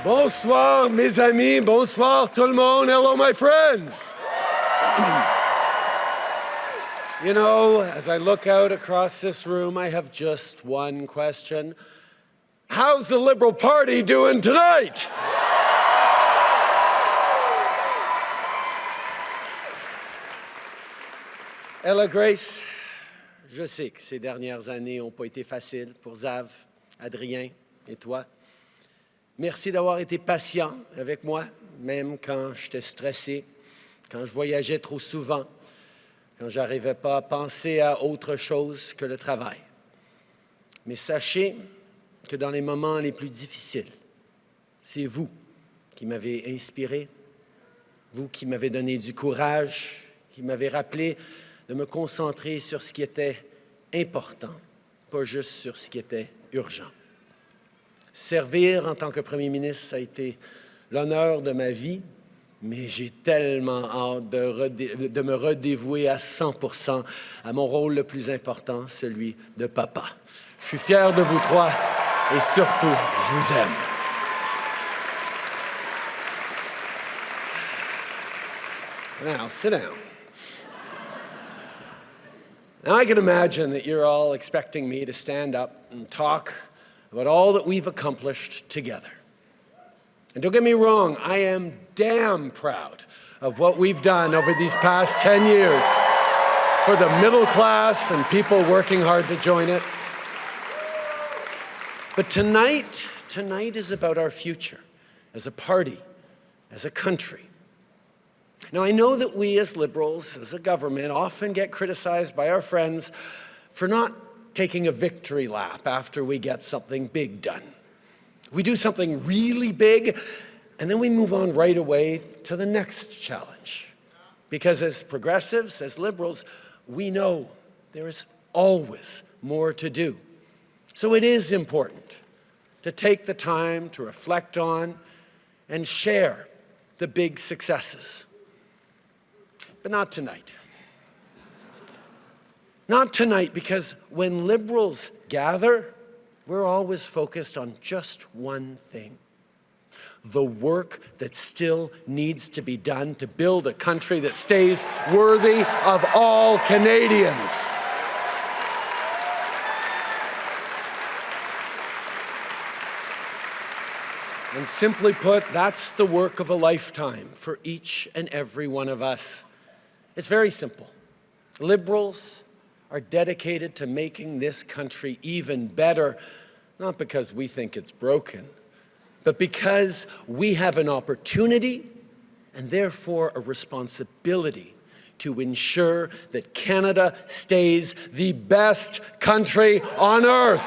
Bonsoir, mes amis. Bonsoir, tout le monde. Hello, my friends. You know, as I look out across this room, I have just one question. How's the Liberal Party doing tonight? Ella Grace, je sais que ces dernières années n'ont pas été faciles pour Zav, Adrien et toi. Merci d'avoir été patient avec moi, même quand j'étais stressé, quand je voyageais trop souvent, quand je n'arrivais pas à penser à autre chose que le travail. Mais sachez que dans les moments les plus difficiles, c'est vous qui m'avez inspiré, vous qui m'avez donné du courage, qui m'avez rappelé de me concentrer sur ce qui était important, pas juste sur ce qui était urgent. Servir en tant que Premier ministre, ça a été l'honneur de ma vie, mais j'ai tellement hâte de me redévouer à 100% à mon rôle le plus important, celui de papa. Je suis fier de vous trois et surtout, je vous aime. Now, sit down. Now, I can imagine that you're all expecting me to stand up and talk about all that we've accomplished together. And don't get me wrong, I am damn proud of what we've done over these past 10 years for the middle class and people working hard to join it. But tonight is about our future as a party, as a country. Now, I know that we as Liberals, as a government, often get criticized by our friends for not taking a victory lap after we get something big done. We do something really big, and then we move on right away to the next challenge. Because as progressives, as Liberals, we know there is always more to do. So it is important to take the time to reflect on and share the big successes. But not tonight. Not tonight, because when Liberals gather, we're always focused on just one thing: the work that still needs to be done to build a country that stays worthy of all Canadians. And simply put, that's the work of a lifetime for each and every one of us. It's very simple. Liberals are dedicated to making this country even better, not because we think it's broken, but because we have an opportunity and therefore a responsibility to ensure that Canada stays the best country on earth.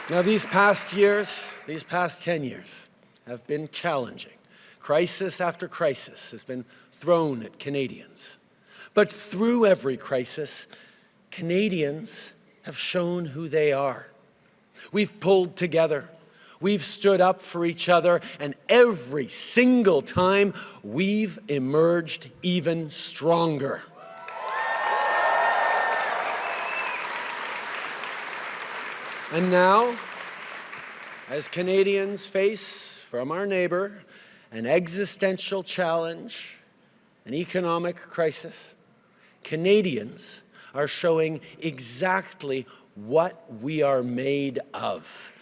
Now, these past 10 years, have been challenging. Crisis after crisis has been thrown at Canadians. But through every crisis, Canadians have shown who they are. We've pulled together. We've stood up for each other, and every single time, we've emerged even stronger. And now, as Canadians face from our neighbor an existential challenge, an economic crisis, Canadians are showing exactly what we are made of.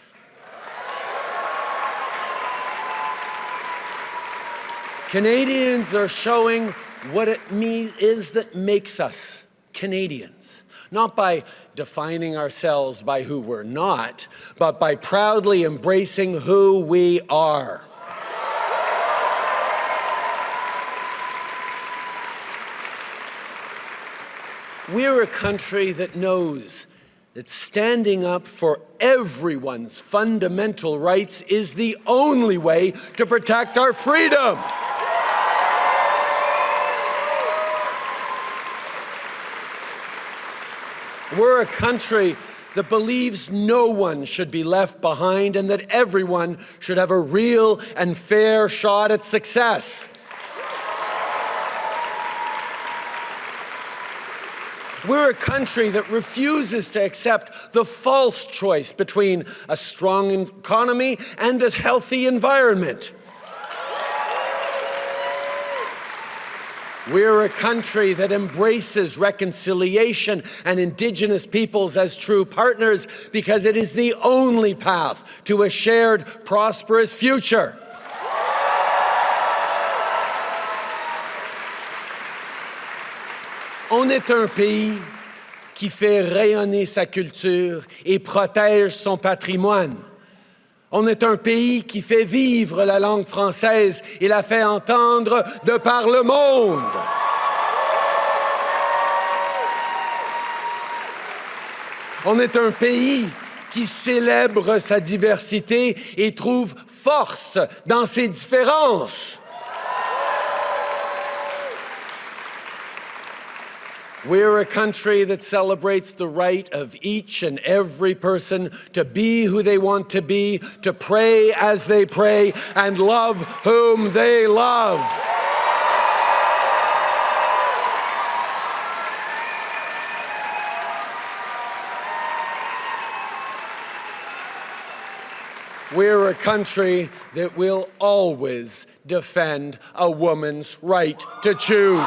Canadians are showing what it is that makes us Canadians. Not by defining ourselves by who we're not, but by proudly embracing who we are. We're a country that knows that standing up for everyone's fundamental rights is the only way to protect our freedom. We're a country that believes no one should be left behind and that everyone should have a real and fair shot at success. We're a country that refuses to accept the false choice between a strong economy and a healthy environment. We're a country that embraces reconciliation and Indigenous peoples as true partners because it is the only path to a shared, prosperous future. On est un pays qui fait rayonner sa culture et protège son patrimoine. On est un pays qui fait vivre la langue française et la fait entendre de par le monde. On est un pays qui célèbre sa diversité et trouve force dans ses différences. We're a country that celebrates the right of each and every person to be who they want to be, to pray as they pray, and love whom they love. We're a country that will always defend a woman's right to choose.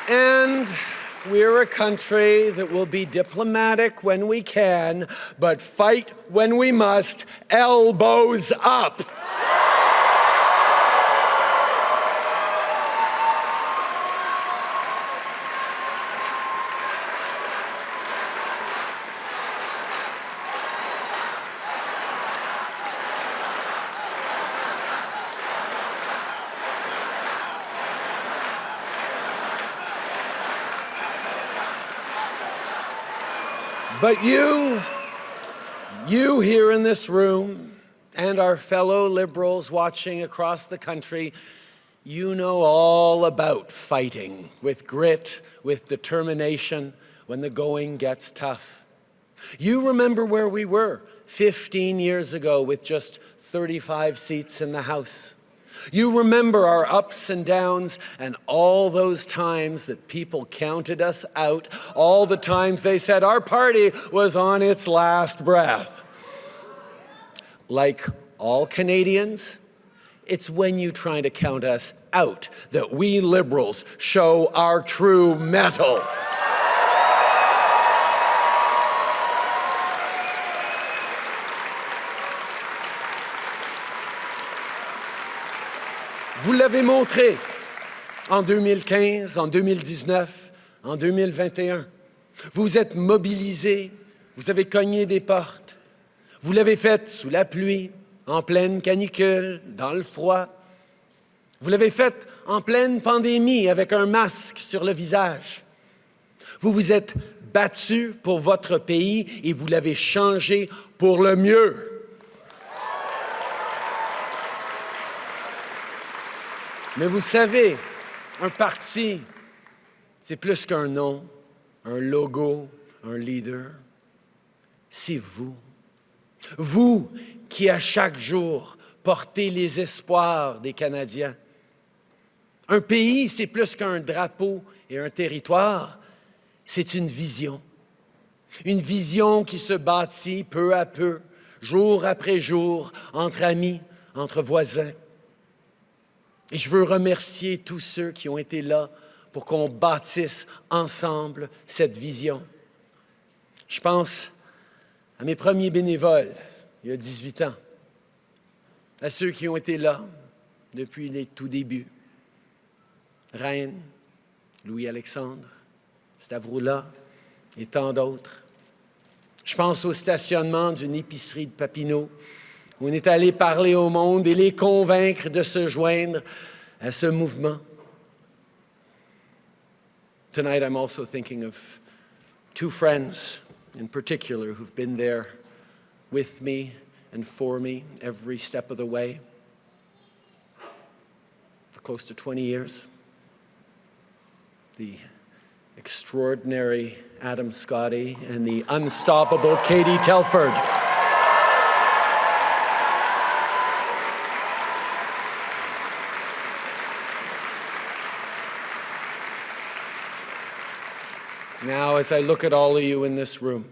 And we're a country that will be diplomatic when we can, but fight when we must, elbows up. But you here in this room, and our fellow Liberals watching across the country, you know all about fighting with grit, with determination, when the going gets tough. You remember where we were 15 years ago with just 35 seats in the House. You remember our ups and downs and all those times that people counted us out, all the times they said our party was on its last breath. Like all Canadians, it's when you try to count us out that we Liberals show our true mettle. Vous l'avez montré en 2015, en 2019, en 2021. Vous êtes mobilisés, vous avez cogné des portes. Vous l'avez fait sous la pluie, en pleine canicule, dans le froid. Vous l'avez fait en pleine pandémie avec un masque sur le visage. Vous vous êtes battus pour votre pays et vous l'avez changé pour le mieux. Mais vous savez, un parti, c'est plus qu'un nom, un logo, un leader. C'est vous. Vous qui, à chaque jour, portez les espoirs des Canadiens. Un pays, c'est plus qu'un drapeau et un territoire. C'est une vision. Une vision qui se bâtit peu à peu, jour après jour, entre amis, entre voisins. Et je veux remercier tous ceux qui ont été là pour qu'on bâtisse ensemble cette vision. Je pense à mes premiers bénévoles, il y a 18 ans, à ceux qui ont été là depuis les tout débuts. Reine, Louis-Alexandre, Stavroula et tant d'autres. Je pense au stationnement d'une épicerie de Papineau, où on est allé parler au monde et les convaincre de se joindre à ce mouvement. Tonight, I'm also thinking of two friends in particular who've been there with me and for me every step of the way for close to 20 years. The extraordinary Adam Scotty, and the unstoppable Katie Telford. Now, as I look at all of you in this room,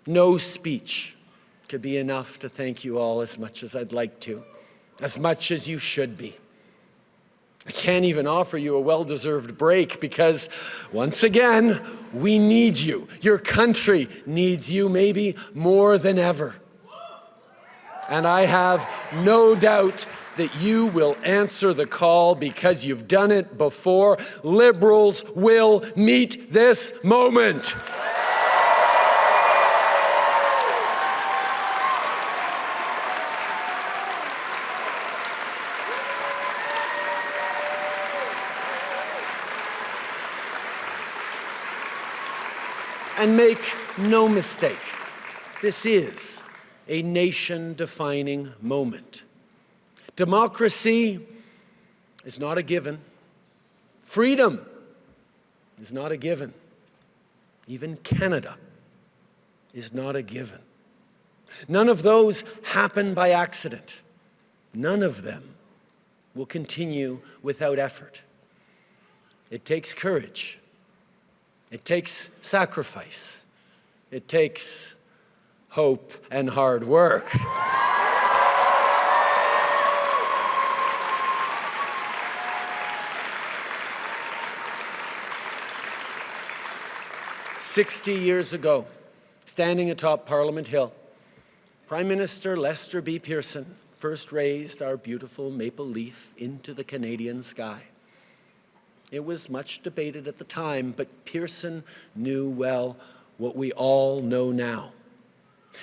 no speech could be enough to thank you all as much as I'd like to, as much as you should be. I can't even offer you a well-deserved break because, once again, we need you. Your country needs you maybe more than ever. And I have no doubt that you will answer the call because you've done it before. Liberals will meet this moment. And make no mistake, this is a nation-defining moment. Democracy is not a given. Freedom is not a given. Even Canada is not a given. None of those happen by accident. None of them will continue without effort. It takes courage. It takes sacrifice. It takes hope and hard work. "60 years ago, standing atop Parliament Hill, Prime Minister Lester B. Pearson first raised our beautiful maple leaf into the Canadian sky. It was much debated at the time, but Pearson knew well what we all know now,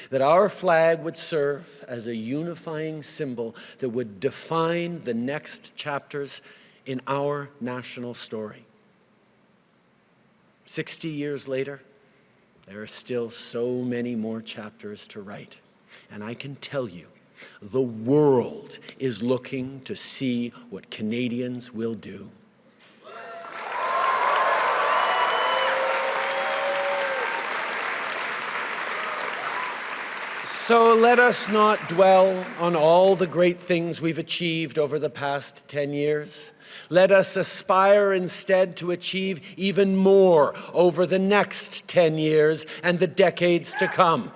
that our flag would serve as a unifying symbol that would define the next chapters in our national story. 60 years later, there are still so many more chapters to write. And I can tell you, the world is looking to see what Canadians will do. So let us not dwell on all the great things we've achieved over the past 10 years. Let us aspire instead to achieve even more over the next 10 years and the decades to come.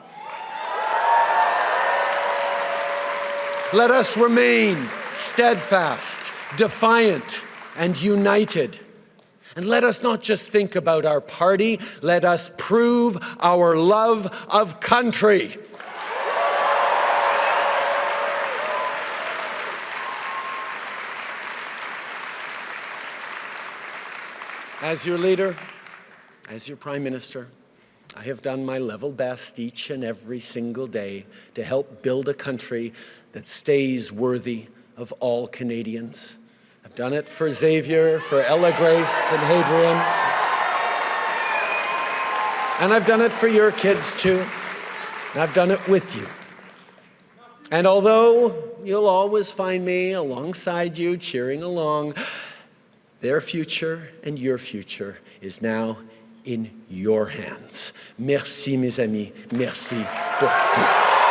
Let us remain steadfast, defiant, and united. And let us not just think about our party, let us prove our love of country. As your leader, as your Prime Minister, I have done my level best each and every single day to help build a country that stays worthy of all Canadians. I've done it for Xavier, for Ella Grace and Hadrian. And I've done it for your kids too. And I've done it with you. And although you'll always find me alongside you, cheering along, their future and your future is now in your hands. Merci, mes amis. Merci pour tout.